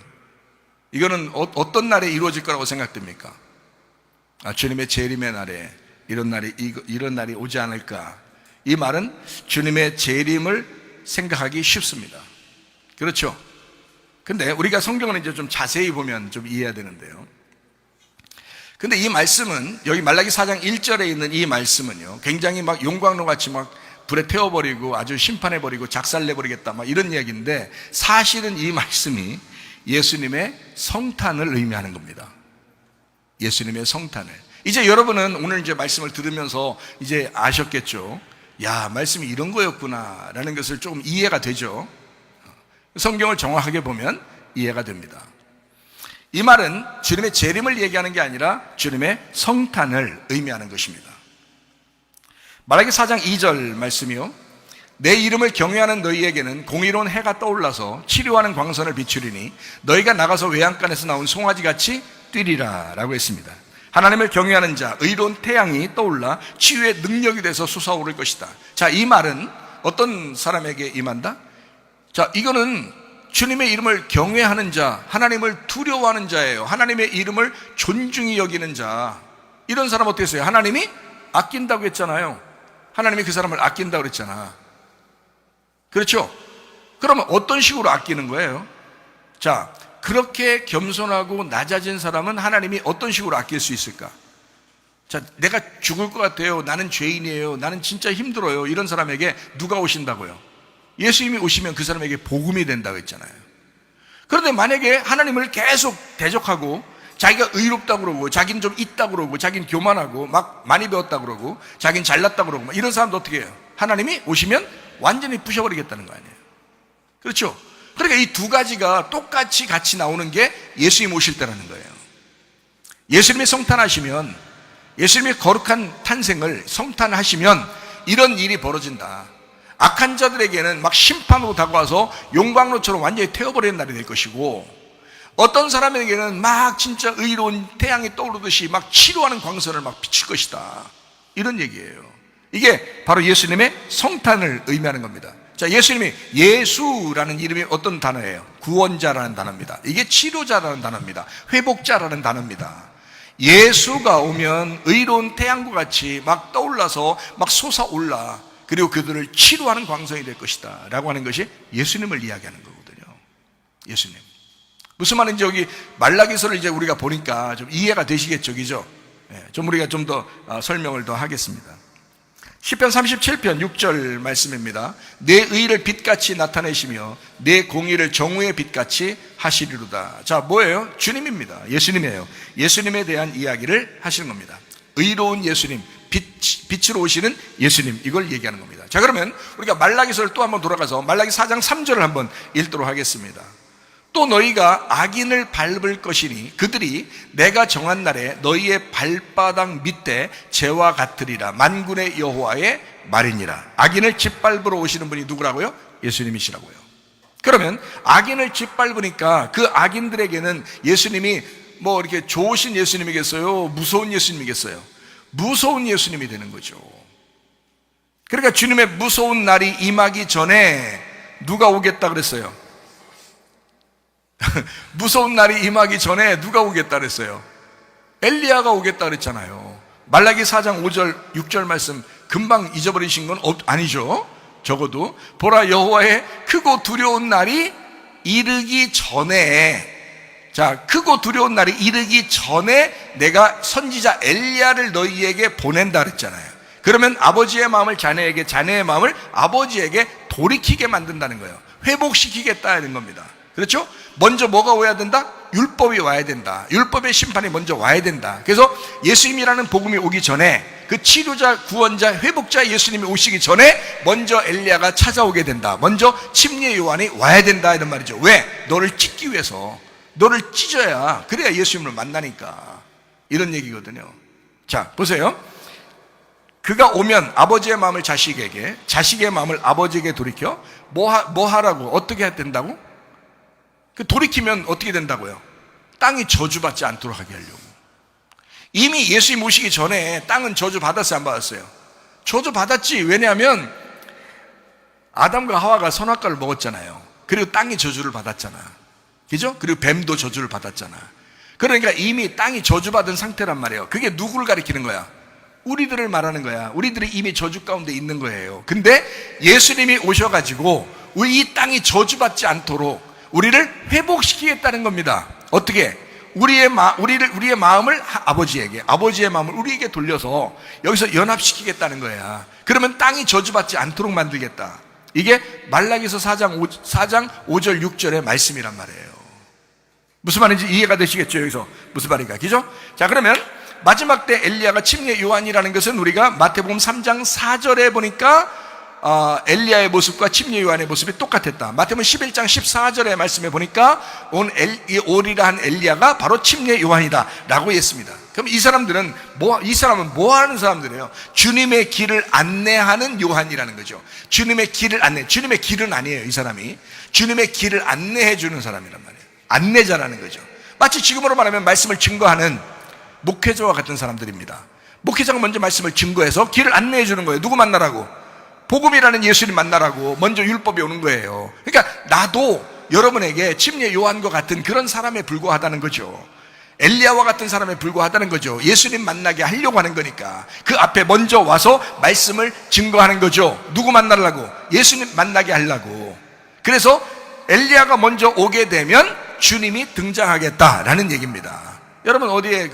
이거는 어떤 날에 이루어질 거라고 생각됩니까? 주님의 재림의 날에 이런 날이 오지 않을까? 이 말은 주님의 재림을 생각하기 쉽습니다. 그렇죠? 근데 우리가 성경을 이제 좀 자세히 보면 좀 이해해야 되는데요. 근데 이 말씀은 여기 말라기 4장 1절에 있는 이 말씀은요, 굉장히 막 용광로 같이 막 불에 태워버리고 아주 심판해버리고 작살내버리겠다 막 이런 이야기인데, 사실은 이 말씀이 예수님의 성탄을 의미하는 겁니다. 예수님의 성탄을. 이제 여러분은 오늘 이제 말씀을 들으면서 이제 아셨겠죠? 야, 말씀이 이런 거였구나 라는 것을 조금 이해가 되죠. 성경을 정확하게 보면 이해가 됩니다. 이 말은 주님의 재림을 얘기하는 게 아니라 주님의 성탄을 의미하는 것입니다. 말라기 4장 2절 말씀이요, 내 이름을 경외하는 너희에게는 공의로운 해가 떠올라서 치료하는 광선을 비추리니 너희가 나가서 외양간에서 나온 송아지같이 뛰리라 라고 했습니다. 하나님을 경외하는 자, 의로운 태양이 떠올라 치유의 능력이 돼서 솟아오를 것이다. 자, 이 말은 어떤 사람에게 임한다? 자, 이거는 주님의 이름을 경외하는 자, 하나님을 두려워하는 자예요. 하나님의 이름을 존중히 여기는 자. 이런 사람 어떻게 했어요? 하나님이 아낀다고 했잖아요. 하나님이 그 사람을 아낀다고 그랬잖아. 그렇죠? 그러면 어떤 식으로 아끼는 거예요? 자, 그렇게 겸손하고 낮아진 사람은 하나님이 어떤 식으로 아낄 수 있을까? 자, 내가 죽을 것 같아요, 나는 죄인이에요, 나는 진짜 힘들어요, 이런 사람에게 누가 오신다고요? 예수님이 오시면 그 사람에게 복음이 된다고 했잖아요. 그런데 만약에 하나님을 계속 대적하고 자기가 의롭다고 그러고 자기는 좀 있다고 그러고 자기는 교만하고 막 많이 배웠다고 그러고 자기는 잘났다고 그러고 이런 사람도 어떻게 해요? 하나님이 오시면 완전히 부셔버리겠다는 거 아니에요. 그렇죠? 그러니까 이 두 가지가 똑같이 같이 나오는 게 예수님 오실 때라는 거예요. 예수님이 성탄하시면, 예수님의 거룩한 탄생을 성탄하시면 이런 일이 벌어진다. 악한 자들에게는 막 심판으로 다가와서 용광로처럼 완전히 태워버리는 날이 될 것이고, 어떤 사람에게는 막 진짜 의로운 태양이 떠오르듯이 막 치료하는 광선을 막 비칠 것이다. 이런 얘기예요. 이게 바로 예수님의 성탄을 의미하는 겁니다. 자, 예수님이 예수라는 이름이 어떤 단어예요? 구원자라는 단어입니다. 이게 치료자라는 단어입니다. 회복자라는 단어입니다. 예수가 오면 의로운 태양과 같이 막 떠올라서 막 솟아올라, 그리고 그들을 치료하는 광선이 될 것이다 라고 하는 것이 예수님을 이야기하는 거거든요. 예수님. 무슨 말인지 여기 말라기서를 이제 우리가 보니까 좀 이해가 되시겠죠, 그죠? 좀 우리가 좀 더 설명을 더 하겠습니다. 시편 37편 6절 말씀입니다. 내 의를 빛같이 나타내시며 내 공의를 정오의 빛같이 하시리로다. 자, 뭐예요? 주님입니다. 예수님이에요. 예수님에 대한 이야기를 하시는 겁니다. 의로운 예수님, 빛으로 오시는 예수님, 이걸 얘기하는 겁니다. 자, 그러면 우리가 말라기서를 또 한번 돌아가서 말라기 4장 3절을 한번 읽도록 하겠습니다. 또 너희가 악인을 밟을 것이니 그들이 내가 정한 날에 너희의 발바닥 밑에 재와 같으리라. 만군의 여호와의 말이니라. 악인을 짓밟으러 오시는 분이 누구라고요? 예수님이시라고요. 그러면 악인을 짓밟으니까 그 악인들에게는 예수님이 뭐 이렇게 좋으신 예수님이겠어요? 무서운 예수님이겠어요? 무서운 예수님이 되는 거죠. 그러니까 주님의 무서운 날이 임하기 전에 누가 오겠다 그랬어요? 무서운 날이 임하기 전에 누가 오겠다 그랬어요? 엘리야가 오겠다 그랬잖아요. 말라기 4장 5절 6절 말씀 금방 잊어버리신 건 아니죠. 적어도 보라, 여호와의 크고 두려운 날이 이르기 전에, 자, 크고 두려운 날이 이르기 전에 내가 선지자 엘리야를 너희에게 보낸다 그랬잖아요. 그러면 아버지의 마음을 자녀에게, 자녀의 마음을 아버지에게 돌이키게 만든다는 거예요. 회복시키겠다는 겁니다. 그렇죠? 먼저 뭐가 와야 된다? 율법이 와야 된다. 율법의 심판이 먼저 와야 된다. 그래서 예수님이라는 복음이 오기 전에, 그 치료자, 구원자, 회복자 예수님이 오시기 전에 먼저 엘리야가 찾아오게 된다. 먼저 침례 요한이 와야 된다, 이런 말이죠. 왜? 너를 찢기 위해서. 너를 찢어야, 그래야 예수님을 만나니까, 이런 얘기거든요. 자, 보세요. 그가 오면 아버지의 마음을 자식에게, 자식의 마음을 아버지에게 돌이켜 뭐 하라고? 어떻게 해야 된다고? 돌이키면 어떻게 된다고요? 땅이 저주받지 않도록 하게 하려고. 이미 예수님 오시기 전에 땅은 저주받았어요, 안 받았어요? 저주받았지. 왜냐하면 아담과 하와가 선악과를 먹었잖아요. 그리고 땅이 저주를 받았잖아. 그죠? 그리고 뱀도 저주를 받았잖아. 그러니까 이미 땅이 저주받은 상태란 말이에요. 그게 누구를 가리키는 거야? 우리들을 말하는 거야. 우리들이 이미 저주 가운데 있는 거예요. 근데 예수님이 오셔가지고 우리 이 땅이 저주받지 않도록 우리를 회복시키겠다는 겁니다. 어떻게? 우리의 마음을 아버지에게, 아버지의 마음을 우리에게 돌려서 여기서 연합시키겠다는 거야. 그러면 땅이 저주받지 않도록 만들겠다. 이게 말라기서 4장 5절 6절의 말씀이란 말이에요. 무슨 말인지 이해가 되시겠죠? 여기서 무슨 말인가, 그죠? 자, 그러면 마지막 때 엘리야가 침례 요한이라는 것은 우리가 마태복음 3장 4절에 보니까 엘리야의 모습과 침례 요한의 모습이 똑같았다. 마태복음 11장 14절의 말씀에 보니까 오리라 한 엘리야가 바로 침례 요한이다 라고 했습니다. 그럼 이 사람은 뭐 하는 사람들이에요? 주님의 길을 안내하는 요한이라는 거죠. 주님의 길을 안내, 주님의 길은 아니에요, 이 사람이. 주님의 길을 안내해 주는 사람이란 말이에요. 안내자라는 거죠. 마치 지금으로 말하면 말씀을 증거하는 목회자와 같은 사람들입니다. 목회자가 먼저 말씀을 증거해서 길을 안내해 주는 거예요. 누구 만나라고? 복음이라는 예수님 만나라고 먼저 율법이 오는 거예요. 그러니까 나도 여러분에게 침례 요한과 같은 그런 사람에 불과하다는 거죠. 엘리야와 같은 사람에 불과하다는 거죠. 예수님 만나게 하려고 하는 거니까 그 앞에 먼저 와서 말씀을 증거하는 거죠. 누구 만나려고? 예수님 만나게 하려고. 그래서 엘리야가 먼저 오게 되면 주님이 등장하겠다라는 얘기입니다. 여러분 어디에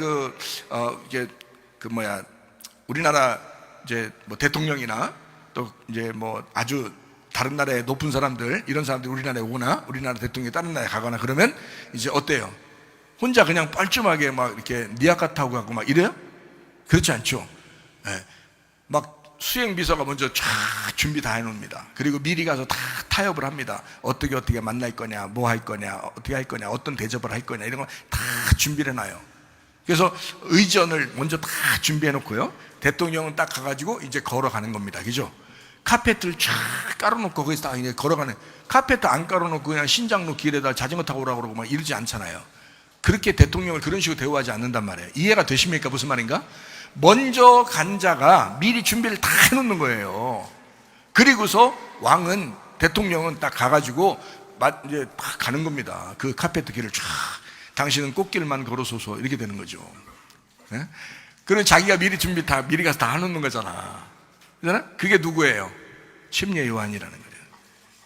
우리나라 이제 뭐 대통령이나 또 이제 뭐 아주 다른 나라의 높은 사람들, 이런 사람들이 우리나라에 오거나 우리나라 대통령이 다른 나라에 가거나 그러면 이제 어때요? 혼자 그냥 뻘쭘하게 막 이렇게 니아카 타고 가고 막 이래요? 그렇지 않죠. 막 수행비서가 먼저 쫙 준비 다 해놓습니다. 그리고 미리 가서 다 타협을 합니다. 어떻게 만날 거냐, 뭐 할 거냐, 어떻게 할 거냐, 어떤 대접을 할 거냐, 이런 거 다 준비를 해놔요. 그래서 의전을 먼저 다 준비해 놓고요, 대통령은 딱 가가지고 이제 걸어가는 겁니다. 그죠? 카페트를 쫙 깔아놓고 거기서 딱 이제 걸어가는, 카페트 안 깔아놓고 그냥 신장로 길에다 자전거 타고 오라고 그러고 막 이러지 않잖아요. 그렇게 대통령을 그런 식으로 대우하지 않는단 말이에요. 이해가 되십니까? 무슨 말인가? 먼저 간 자가 미리 준비를 다 해놓는 거예요. 그리고서 왕은, 대통령은 딱 가가지고 이제 딱 가는 겁니다. 그 카페트 길을 쫙. 당신은 꽃길만 걸어서서 이렇게 되는 거죠. 네? 그럼 자기가 미리 가서 다 해놓는 거잖아. 그잖아? 그게 누구예요? 침례 요한이라는 거예요.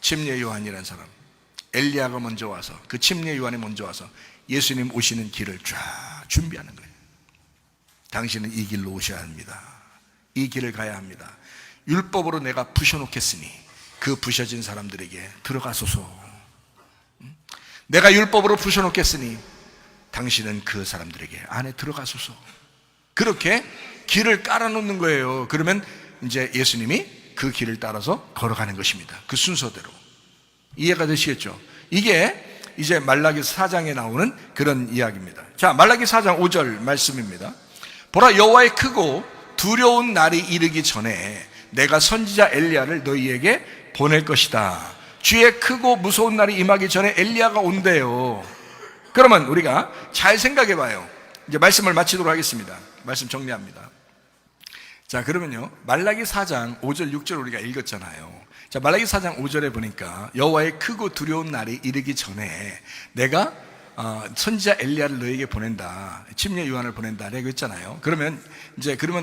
침례 요한이라는 사람. 엘리야가 먼저 와서, 그 침례 요한이 먼저 와서 예수님 오시는 길을 쫙 준비하는 거예요. 당신은 이 길로 오셔야 합니다. 이 길을 가야 합니다. 율법으로 내가 부셔놓겠으니 그 부셔진 사람들에게 들어가소서. 내가 율법으로 부셔놓겠으니 당신은 그 사람들에게 안에 들어가소서. 그렇게 길을 깔아놓는 거예요. 그러면 이제 예수님이 그 길을 따라서 걸어가는 것입니다. 그 순서대로. 이해가 되시겠죠? 이게 이제 말라기 4장에 나오는 그런 이야기입니다. 자, 말라기 4장 5절 말씀입니다. 보라, 여호와의 크고 두려운 날이 이르기 전에 내가 선지자 엘리야를 너희에게 보낼 것이다. 주의 크고 무서운 날이 임하기 전에 엘리야가 온대요. 그러면 우리가 잘 생각해 봐요. 이제 말씀을 마치도록 하겠습니다. 말씀 정리합니다. 자, 그러면요, 말라기 4장 5절 6절 우리가 읽었잖아요. 자, 말라기 4장 5절에 보니까 여호와의 크고 두려운 날이 이르기 전에 내가 선지자 엘리야를 너에게 보낸다, 침례 요한을 보낸다 라고 했잖아요. 그러면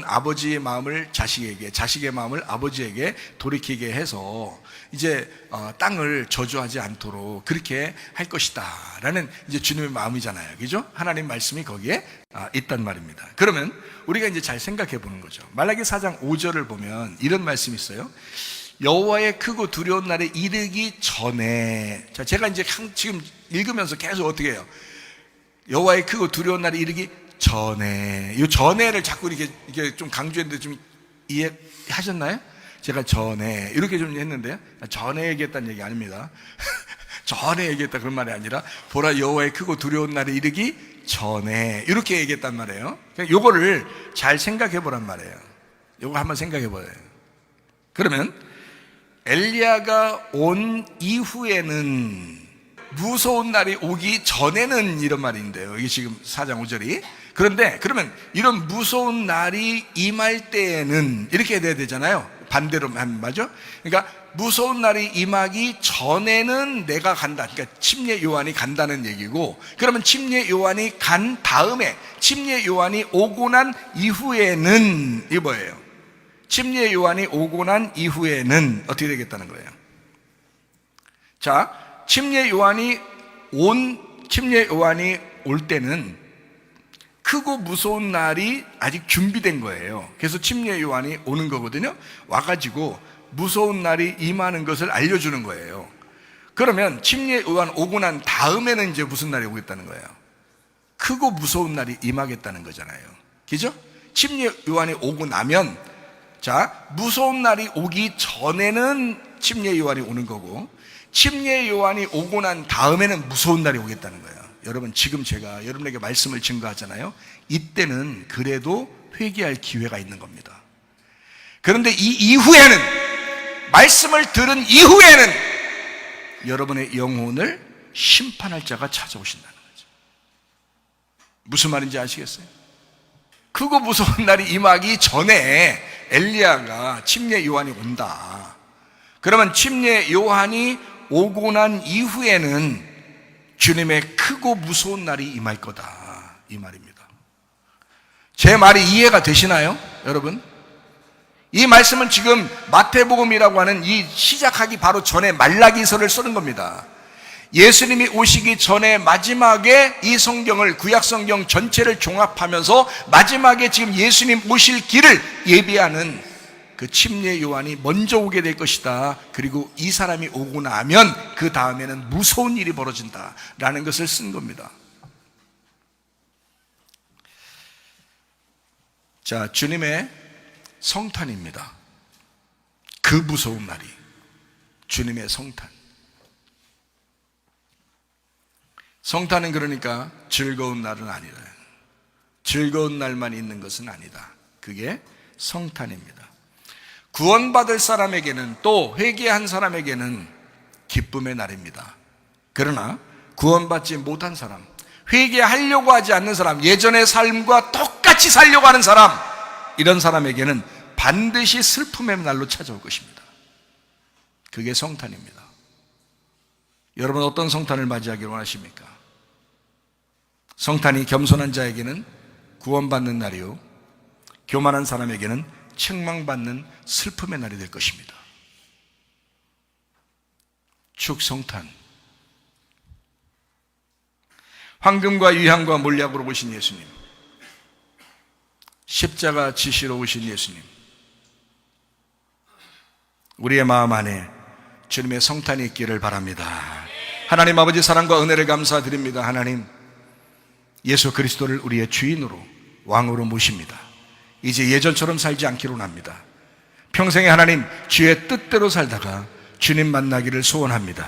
아버지의 마음을 자식에게, 자식의 마음을 아버지에게 돌이키게 해서 이제 땅을 저주하지 않도록 그렇게 할 것이다 라는 이제 주님의 마음이잖아요. 그죠? 하나님 말씀이 거기에 있단 말입니다. 그러면 우리가 이제 잘 생각해 보는 거죠. 말라기 4장 5절을 보면 이런 말씀이 있어요. 여호와의 크고 두려운 날에 이르기 전에. 자, 제가 이제 지금 읽으면서 계속 어떻게 해요? 여호와의 크고 두려운 날에 이르기 전에. 이 전에를 자꾸 이렇게 좀 강조했는데 좀 이해하셨나요? 제가 전에 이렇게 좀 했는데요. 전에 얘기했다는 얘기 아닙니다. 전에 얘기했다 그런 말이 아니라 보라, 여호와의 크고 두려운 날에 이르기 전에 이렇게 얘기했단 말이에요. 요거를 잘 생각해 보란 말이에요. 요거 한번 생각해 보세요. 그러면 엘리야가 온 이후에는, 무서운 날이 오기 전에는 이런 말인데요. 이게 지금 4장 5절이. 그런데 그러면 이런 무서운 날이 임할 때에는 이렇게 돼야 되잖아요. 반대로 하면 맞죠? 그러니까 무서운 날이 임하기 전에는 내가 간다. 그러니까 침례 요한이 간다는 얘기고, 그러면 침례 요한이 간 다음에, 침례 요한이 오고 난 이후에는 이게 뭐예요? 침례 요한이 오고 난 이후에는 어떻게 되겠다는 거예요? 자, 침례 요한이 올 때는 크고 무서운 날이 아직 준비된 거예요. 그래서 침례 요한이 오는 거거든요. 와가지고 무서운 날이 임하는 것을 알려주는 거예요. 그러면 침례 요한 오고 난 다음에는 이제 무슨 날이 오겠다는 거예요? 크고 무서운 날이 임하겠다는 거잖아요. 그죠? 침례 요한이 오고 나면, 자, 무서운 날이 오기 전에는 침례 요한이 오는 거고, 침례 요한이 오고 난 다음에는 무서운 날이 오겠다는 거예요. 여러분, 지금 제가 여러분에게 말씀을 증거하잖아요. 이때는 그래도 회개할 기회가 있는 겁니다. 그런데 이 이후에는, 말씀을 들은 이후에는 여러분의 영혼을 심판할 자가 찾아오신다는 거죠. 무슨 말인지 아시겠어요? 크고 무서운 날이 임하기 전에 엘리야가, 침례 요한이 온다. 그러면 침례 요한이 오고 난 이후에는 주님의 크고 무서운 날이 임할 거다, 이 말입니다. 제 말이 이해가 되시나요, 여러분? 이 말씀은 지금 마태복음이라고 하는 이 시작하기 바로 전에 말라기서를 쓰는 겁니다. 예수님이 오시기 전에 마지막에 이 성경을, 구약 성경 전체를 종합하면서 마지막에 지금 예수님 오실 길을 예비하는 그 침례 요한이 먼저 오게 될 것이다. 그리고 이 사람이 오고 나면 그 다음에는 무서운 일이 벌어진다 라는 것을 쓴 겁니다. 자, 주님의 성탄입니다. 그 무서운 날이 주님의 성탄. 성탄은 그러니까 즐거운 날은 아니다. 즐거운 날만 있는 것은 아니다. 그게 성탄입니다. 구원받을 사람에게는, 또 회개한 사람에게는 기쁨의 날입니다. 그러나 구원받지 못한 사람, 회개하려고 하지 않는 사람, 예전의 삶과 똑같이 살려고 하는 사람, 이런 사람에게는 반드시 슬픔의 날로 찾아올 것입니다. 그게 성탄입니다. 여러분, 어떤 성탄을 맞이하기를 원하십니까? 성탄이 겸손한 자에게는 구원받는 날이요, 교만한 사람에게는 책망받는 슬픔의 날이 될 것입니다. 축성탄. 황금과 유향과 몰약으로 오신 예수님, 십자가 지시러 오신 예수님, 우리의 마음 안에 주님의 성탄이 있기를 바랍니다. 하나님 아버지, 사랑과 은혜를 감사드립니다. 하나님, 예수 그리스도를 우리의 주인으로, 왕으로 모십니다. 이제 예전처럼 살지 않기로 합니다. 평생에 하나님 주의 뜻대로 살다가 주님 만나기를 소원합니다.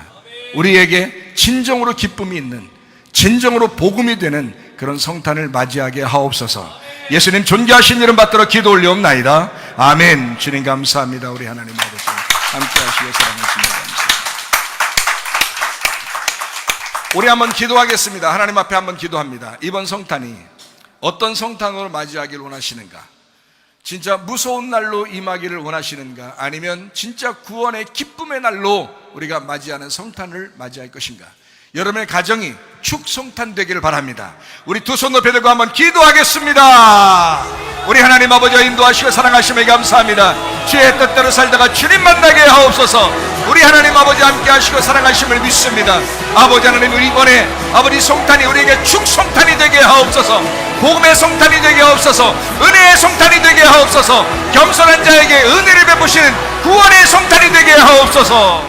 우리에게 진정으로 기쁨이 있는, 진정으로 복음이 되는 그런 성탄을 맞이하게 하옵소서. 예수님 존귀하신 이름 받들어 기도 올리옵나이다. 아멘. 주님 감사합니다. 우리 하나님 아버지 함께 하시고 사랑하십니다. 우리 한번 기도하겠습니다. 하나님 앞에 한번 기도합니다. 이번 성탄이 어떤 성탄으로 맞이하기를 원하시는가? 진짜 무서운 날로 임하기를 원하시는가? 아니면 진짜 구원의 기쁨의 날로 우리가 맞이하는 성탄을 맞이할 것인가? 여러분의 가정이 축성탄 되기를 바랍니다. 우리 두 손 높이 들고 한번 기도하겠습니다. 우리 하나님 아버지와 인도하시고 사랑하심에 감사합니다. 주의 뜻대로 살다가 주님 만나게 하옵소서. 우리 하나님 아버지 함께 하시고 사랑하심을 믿습니다. 아버지 하나님, 우리 이번에 아버지 성탄이 우리에게 축성탄이 되게 하옵소서. 복음의 성탄이 되게 하옵소서. 은혜의 성탄이 되게 하옵소서. 겸손한 자에게 은혜를 베푸시는 구원의 성탄이 되게 하옵소서.